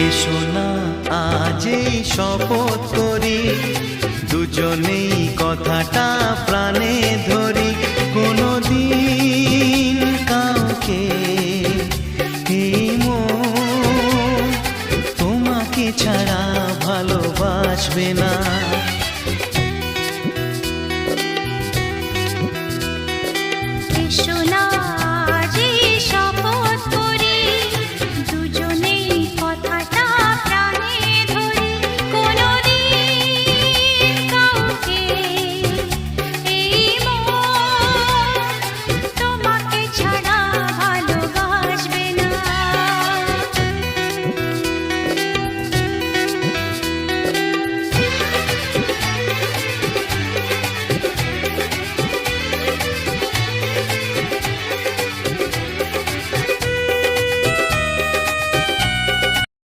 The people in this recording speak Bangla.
এসো না আজ এই শপথ করি, দুজনেই কথাটা প্রাণে ধরি। কোনোদিন কাউকে এই মন তোমাকে ছাড়া ভালোবাসবে না।